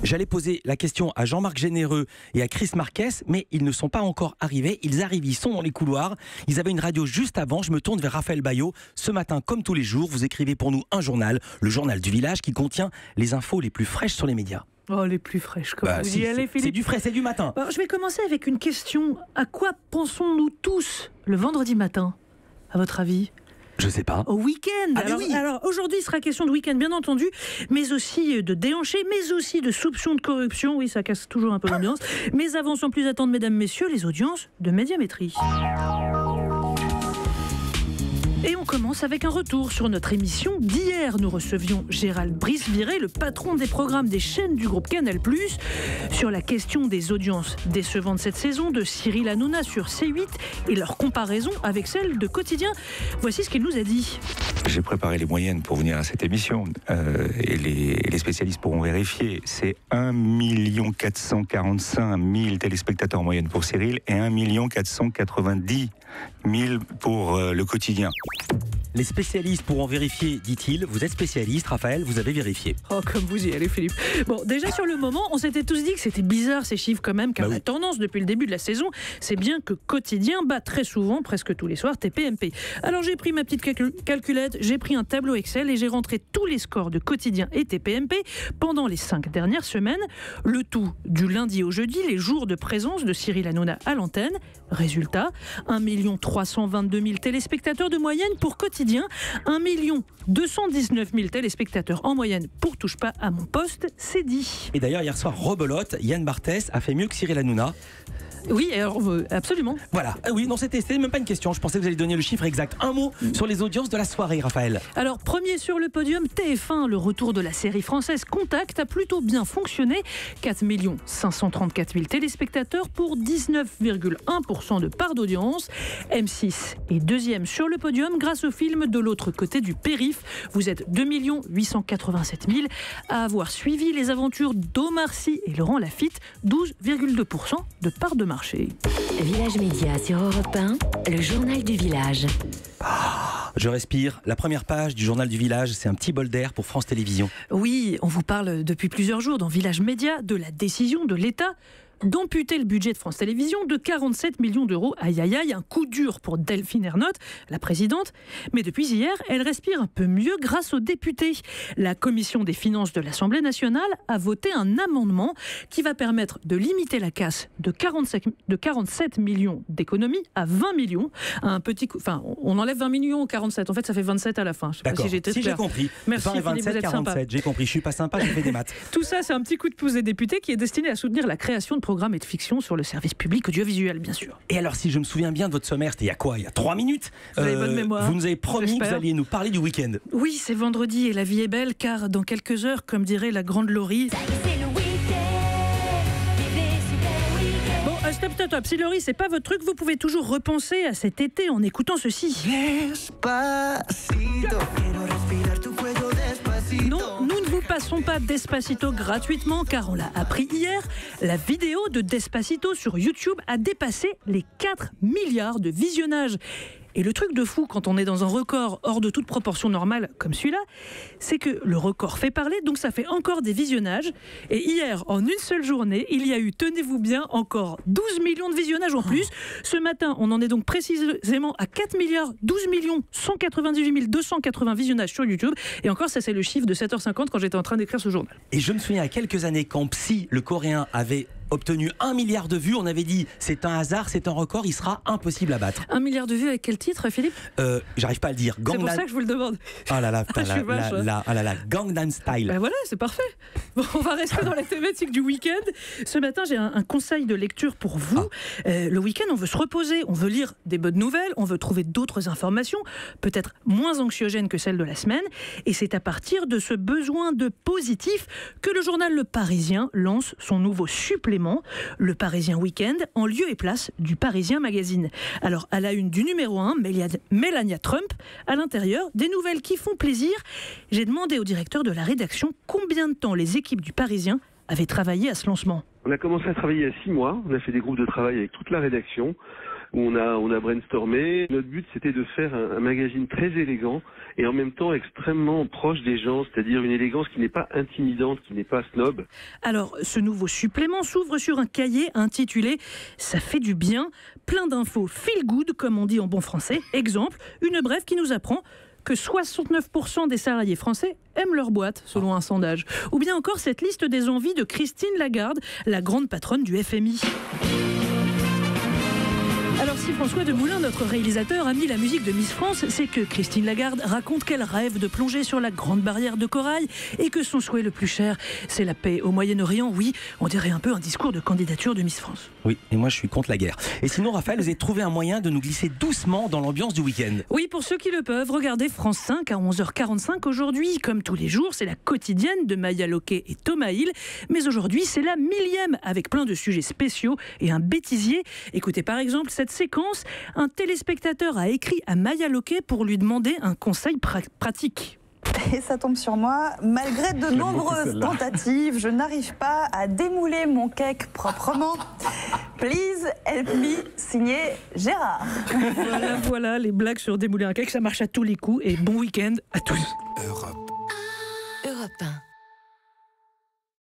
J'allais poser la question à Jean-Marc Généreux et à Chris Marquez, mais ils ne sont pas encore arrivés. Ils arrivent, ils sont dans les couloirs. Ils avaient une radio juste avant. Je me tourne vers Raphaël Baillot. Ce matin, comme tous les jours, vous écrivez pour nous un journal, le journal du village, qui contient les infos les plus fraîches sur les médias. Oh, les plus fraîches, comme vous y allez, Philippe. C'est du frais, c'est du matin. Alors, je vais commencer avec une question. À quoi pensons-nous tous le vendredi matin, à votre avis ? Je sais pas. Au week-end. Alors aujourd'hui, il sera question de week-end, bien entendu, mais aussi de déhanché, mais aussi de soupçons de corruption. Oui, ça casse toujours un peu l'ambiance. Mais avant, sans plus attendre, mesdames, messieurs, les audiences de Médiamétrie. Et on commence avec un retour sur notre émission d'hier. Nous recevions Gérald Brice-Viré, le patron des programmes des chaînes du groupe Canal+, sur la question des audiences décevantes cette saison de Cyril Hanouna sur C8 et leur comparaison avec celle de Quotidien. Voici ce qu'il nous a dit. J'ai préparé les moyennes pour venir à cette émission et les spécialistes pourront vérifier. C'est 1 445 000 téléspectateurs en moyenne pour Cyril et 1 490 000 pour le Quotidien. Les spécialistes pourront vérifier, dit-il. Vous êtes spécialiste, Raphaël, vous avez vérifié. Oh, comme vous y allez, Philippe. Bon, déjà sur le moment, on s'était tous dit que c'était bizarre ces chiffres quand même, car la tendance depuis le début de la saison, c'est bien que Quotidien bat très souvent, presque tous les soirs, TPMP. Alors j'ai pris ma petite calculette, j'ai pris un tableau Excel et j'ai rentré tous les scores de Quotidien et TPMP pendant les 5 dernières semaines. Le tout du lundi au jeudi, les jours de présence de Cyril Hanouna à l'antenne. Résultat, 1 322 000 téléspectateurs de moyenne pour Quotidien, 1 219 000 téléspectateurs en moyenne pour Touche pas à mon poste, c'est dit. Et d'ailleurs, hier soir, rebelote, Yann Barthès a fait mieux que Cyril Hanouna. Oui, alors, absolument. Voilà, oui, non, c'était même pas une question. Je pensais que vous alliez donner le chiffre exact. Un mot sur les audiences de la soirée, Raphaël. Alors, premier sur le podium, TF1, le retour de la série française Contact a plutôt bien fonctionné. 4 534 000 téléspectateurs pour 19,1% de part d'audience. M6 est deuxième sur le podium grâce au film De l'autre côté du périph'. Vous êtes 2 887 000 à avoir suivi les aventures d'Omar Sy et Laurent Lafitte, 12,2% de part de marché. Village Média sur Europe 1, le journal du village. Je respire. La première page du journal du village, c'est un petit bol d'air pour France Télévisions. Oui, on vous parle depuis plusieurs jours dans Village Média de la décision de l'État d'amputer le budget de France Télévisions de 47 millions d'euros. Aïe aïe aïe, un coup dur pour Delphine Ernotte, la présidente. Mais depuis hier, elle respire un peu mieux grâce aux députés. La commission des finances de l'Assemblée nationale a voté un amendement qui va permettre de limiter la casse de 47 millions d'économies à 20 millions. Un petit coup, enfin, on enlève 20 millions aux 47. En fait, ça fait 27 à la fin. Je sais pas si j'ai été clair. J'ai compris. Merci, 20 et 27, Philippe, 47. J'ai compris. Je suis pas sympa, j'ai fait des maths. Tout ça, c'est un petit coup de pouce des députés qui est destiné à soutenir la création de programmes et de fiction sur le service public audiovisuel, bien sûr. Et alors, si je me souviens bien de votre sommaire, c'était il y a quoi ? Il y a 3 minutes. Vous avez bonne mémoire. Vous nous avez promis que vous alliez nous parler du week-end. Oui, c'est vendredi et la vie est belle, car dans quelques heures, comme dirait la grande Laurie... Bon, stop. Si Laurie, c'est pas votre truc, vous pouvez toujours repenser à cet été en écoutant ceci. Non, nous ne vous passons pas Despacito gratuitement, car on l'a appris hier. La vidéo de Despacito sur YouTube a dépassé les 4 milliards de visionnages. Et le truc de fou quand on est dans un record hors de toute proportion normale comme celui-là, c'est que le record fait parler, donc ça fait encore des visionnages. Et hier, en une seule journée, il y a eu, tenez-vous bien, encore 12 millions de visionnages en plus. Ce matin, on en est donc précisément à 4 milliards 12 198 280 visionnages sur YouTube. Et encore, ça c'est le chiffre de 7h50 quand j'étais en train d'écrire ce journal. Et je me souviens, il y a quelques années, quand Psy, le coréen, avait obtenu 1 milliard de vues, on avait dit c'est un hasard, c'est un record, il sera impossible à battre. 1 milliard de vues avec quel titre, Philippe ? J'arrive pas à le dire. C'est pour ça que je vous le demande. Ah là là, Gangnam Style. Ben voilà, c'est parfait. Bon, on va rester dans la thématique du week-end. Ce matin, j'ai un conseil de lecture pour vous. Le week-end, on veut se reposer, on veut lire des bonnes nouvelles, on veut trouver d'autres informations, peut-être moins anxiogènes que celles de la semaine. Et c'est à partir de ce besoin de positif que le journal Le Parisien lance son nouveau supplément, Le Parisien Week-end, en lieu et place du Parisien Magazine. Alors, à la une du numéro 1, Melania Trump. À l'intérieur, des nouvelles qui font plaisir. J'ai demandé au directeur de la rédaction combien de temps les équipes du Parisien avaient travaillé à ce lancement. On a commencé à travailler il y a 6 mois. On a fait des groupes de travail avec toute la rédaction. où on a brainstormé. Notre but, c'était de faire un magazine très élégant et en même temps extrêmement proche des gens, c'est-à-dire une élégance qui n'est pas intimidante, qui n'est pas snob. Alors, ce nouveau supplément s'ouvre sur un cahier intitulé « Ça fait du bien », plein d'infos feel good, comme on dit en bon français. Exemple, une brève qui nous apprend que 69% des salariés français aiment leur boîte, selon un sondage. Ou bien encore cette liste des envies de Christine Lagarde, la grande patronne du FMI. Alors si François Demoulin, notre réalisateur, a mis la musique de Miss France, c'est que Christine Lagarde raconte qu'elle rêve de plonger sur la grande barrière de corail et que son souhait le plus cher, c'est la paix au Moyen-Orient. Oui, on dirait un peu un discours de candidature de Miss France. Oui, et moi je suis contre la guerre. Et sinon, Raphaël, vous avez trouvé un moyen de nous glisser doucement dans l'ambiance du week-end. Oui, pour ceux qui le peuvent, regardez France 5 à 11h45 aujourd'hui. Comme tous les jours, c'est la quotidienne de Maya Loquet et Thomas Hill. Mais aujourd'hui, c'est la 1000e avec plein de sujets spéciaux et un bêtisier. Écoutez par exemple cette séquence. Un téléspectateur a écrit à Maya Loquet pour lui demander un conseil pratique. Et ça tombe sur moi. Malgré de nombreuses tentatives, je n'arrive pas à démouler mon cake proprement. Please help me, signé Gérard. Voilà, les blagues sur démouler un cake, ça marche à tous les coups. Et bon week-end à tous. Europe 1.